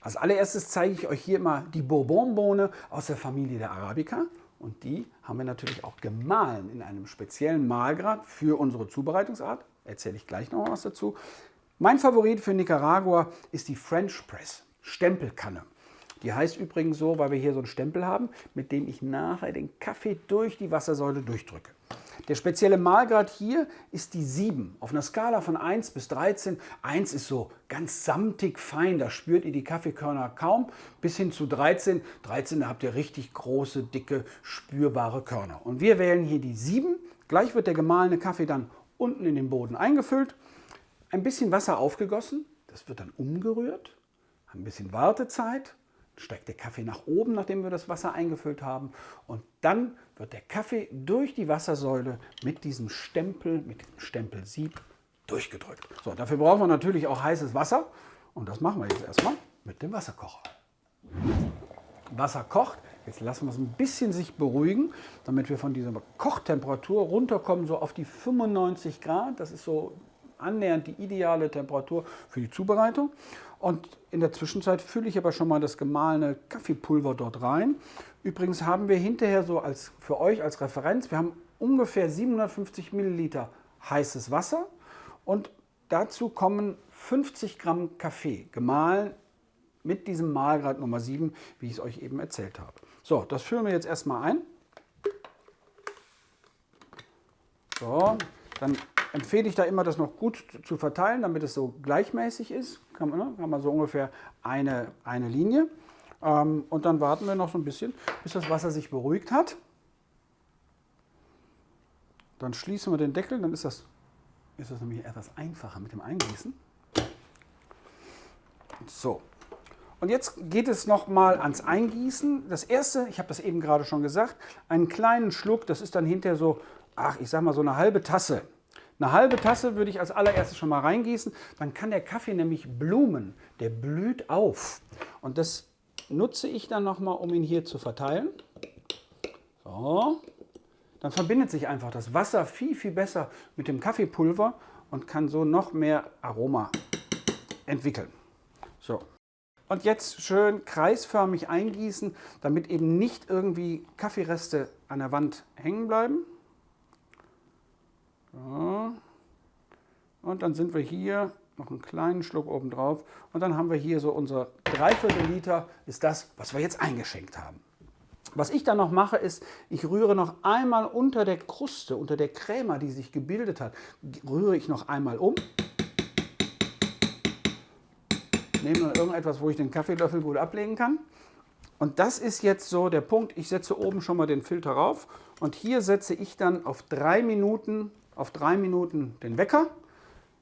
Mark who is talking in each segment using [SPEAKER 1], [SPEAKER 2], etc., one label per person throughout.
[SPEAKER 1] Als allererstes zeige ich euch hier mal die Bourbonbohne aus der Familie der Arabica. Und die haben wir natürlich auch gemahlen in einem speziellen Mahlgrad für unsere Zubereitungsart. Erzähle ich gleich noch was dazu. Mein Favorit für Nicaragua ist die French Press, Stempelkanne. Die heißt übrigens so, weil wir hier so einen Stempel haben, mit dem ich nachher den Kaffee durch die Wassersäule durchdrücke. Der spezielle Mahlgrad hier ist die 7. Auf einer Skala von 1 bis 13. 1 ist so ganz samtig fein, da spürt ihr die Kaffeekörner kaum, bis hin zu 13. 13, da habt ihr richtig große, dicke, spürbare Körner. Und wir wählen hier die 7. Gleich wird der gemahlene Kaffee dann unten in den Boden eingefüllt, ein bisschen Wasser aufgegossen, das wird dann umgerührt, ein bisschen Wartezeit. Steigt der Kaffee nach oben, nachdem wir das Wasser eingefüllt haben. Und dann wird der Kaffee durch die Wassersäule mit diesem Stempel, mit dem Stempelsieb durchgedrückt. So, dafür brauchen wir natürlich auch heißes Wasser. Und das machen wir jetzt erstmal mit dem Wasserkocher. Wasser kocht. Jetzt lassen wir es ein bisschen sich beruhigen, damit wir von dieser Kochtemperatur runterkommen, so auf die 95 Grad. Das ist so annähernd die ideale Temperatur für die Zubereitung. Und in der Zwischenzeit fülle ich aber schon mal das gemahlene Kaffeepulver dort rein. Übrigens haben wir hinterher so für euch als Referenz, wir haben ungefähr 750 Milliliter heißes Wasser und dazu kommen 50 Gramm Kaffee, gemahlen mit diesem Mahlgrad Nummer 7, wie ich es euch eben erzählt habe. So, das füllen wir jetzt erstmal ein. So, dann empfehle ich da immer, das noch gut zu verteilen, damit es so gleichmäßig ist. Kann man so ungefähr eine Linie. Und dann warten wir noch so ein bisschen, bis das Wasser sich beruhigt hat. Dann schließen wir den Deckel, dann ist das nämlich etwas einfacher mit dem Eingießen. So. Und jetzt geht es noch mal ans Eingießen. Das erste, ich habe das eben gerade schon gesagt, einen kleinen Schluck, das ist dann hinterher so, ich sag mal so eine halbe Tasse. Eine halbe Tasse würde ich als allererstes schon mal reingießen. Dann kann der Kaffee nämlich blumen. Der blüht auf. Und das nutze ich dann noch mal, um ihn hier zu verteilen. So. Dann verbindet sich einfach das Wasser viel, viel besser mit dem Kaffeepulver und kann so noch mehr Aroma entwickeln. So. Und jetzt schön kreisförmig eingießen, damit eben nicht irgendwie Kaffeereste an der Wand hängen bleiben. So. Und dann sind wir hier noch einen kleinen Schluck oben drauf und dann haben wir hier so unser 3/4 Liter ist das, was wir jetzt eingeschenkt haben. Was ich dann noch mache ist, ich rühre noch einmal unter der Kruste, unter der Crema, die sich gebildet hat, rühre ich noch einmal um. Nehme noch irgendetwas, wo ich den Kaffeelöffel gut ablegen kann. Und das ist jetzt so der Punkt, ich setze oben schon mal den Filter rauf und hier setze ich dann auf 3 Minuten den Wecker,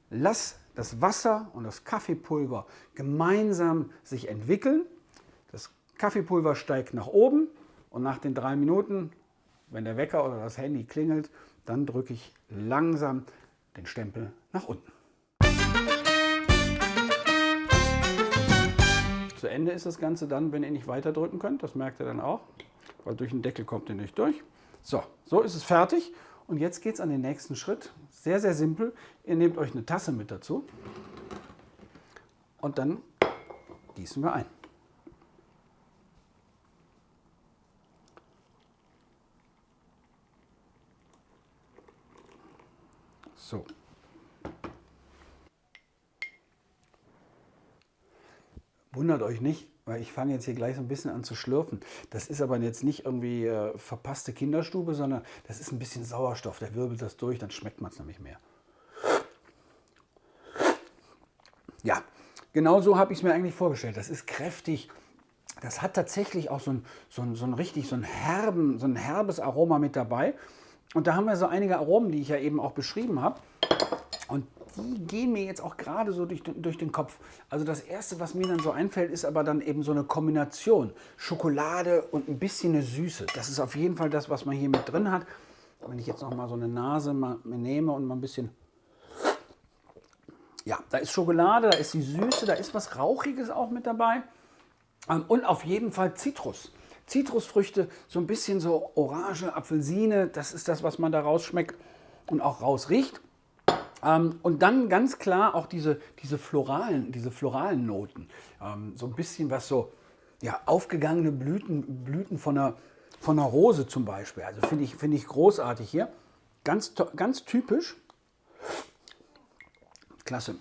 [SPEAKER 1] lass das Wasser und das Kaffeepulver gemeinsam sich entwickeln. Das Kaffeepulver steigt nach oben und nach den 3 Minuten, wenn der Wecker oder das Handy klingelt, dann drücke ich langsam den Stempel nach unten. Zu Ende ist das Ganze dann, wenn ihr nicht weiter drücken könnt. Das merkt ihr dann auch, weil durch den Deckel kommt ihr nicht durch. So ist es fertig. Und jetzt geht es an den nächsten Schritt. Sehr, sehr simpel. Ihr nehmt euch eine Tasse mit dazu und dann gießen wir ein. So. Wundert euch nicht, weil ich fange jetzt hier gleich so ein bisschen an zu schlürfen. Das ist aber jetzt nicht irgendwie verpasste Kinderstube, sondern das ist ein bisschen Sauerstoff. Der wirbelt das durch, dann schmeckt man es nämlich mehr. Ja, genau so habe ich es mir eigentlich vorgestellt. Das ist kräftig. Das hat tatsächlich auch so ein herbes Aroma mit dabei. Und da haben wir so einige Aromen, die ich ja eben auch beschrieben habe. Und die gehen mir jetzt auch gerade so durch den Kopf. Also das Erste, was mir dann so einfällt, ist aber dann eben so eine Kombination. Schokolade und ein bisschen eine Süße. Das ist auf jeden Fall das, was man hier mit drin hat. Wenn ich jetzt noch mal so eine Nase nehme und mal ein bisschen... Ja, da ist Schokolade, da ist die Süße, da ist was Rauchiges auch mit dabei. Und auf jeden Fall Zitrus. Zitrusfrüchte, so ein bisschen so Orange, Apfelsine, das ist das, was man da rausschmeckt und auch rausriecht. Und dann ganz klar auch diese floralen Noten. So ein bisschen was so, ja, aufgegangene Blüten von einer Rose zum Beispiel. Also finde ich großartig hier. Ganz typisch. Klasse.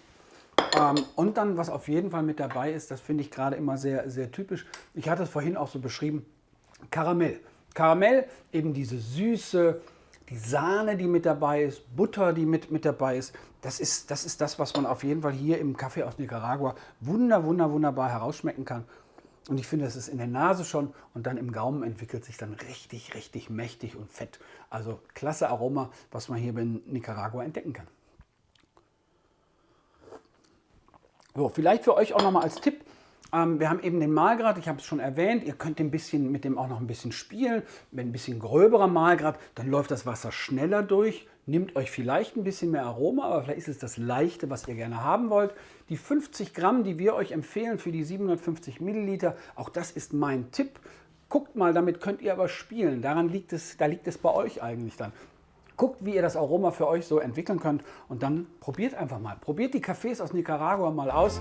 [SPEAKER 1] Und dann, was auf jeden Fall mit dabei ist, das finde ich gerade immer sehr, sehr typisch. Ich hatte es vorhin auch so beschrieben, Karamell. Karamell, eben diese Süße, die Sahne, die mit dabei ist, Butter, die mit dabei ist. Das ist das, was man auf jeden Fall hier im Kaffee aus Nicaragua wunderbar herausschmecken kann. Und ich finde, das ist in der Nase schon und dann im Gaumen entwickelt sich dann richtig mächtig und fett. Also klasse Aroma, was man hier in Nicaragua entdecken kann. So, vielleicht für euch auch nochmal als Tipp. Wir haben eben den Mahlgrad, ich habe es schon erwähnt, ihr könnt mit dem auch noch ein bisschen spielen. Wenn ein bisschen gröberer Mahlgrad, dann läuft das Wasser schneller durch, nimmt euch vielleicht ein bisschen mehr Aroma, aber vielleicht ist es das Leichte, was ihr gerne haben wollt. Die 50 Gramm, die wir euch empfehlen für die 750 Milliliter, auch das ist mein Tipp. Guckt mal, damit könnt ihr aber spielen. Da liegt es bei euch eigentlich dann. Guckt, wie ihr das Aroma für euch so entwickeln könnt und dann probiert einfach mal. Probiert die Cafés aus Nicaragua mal aus.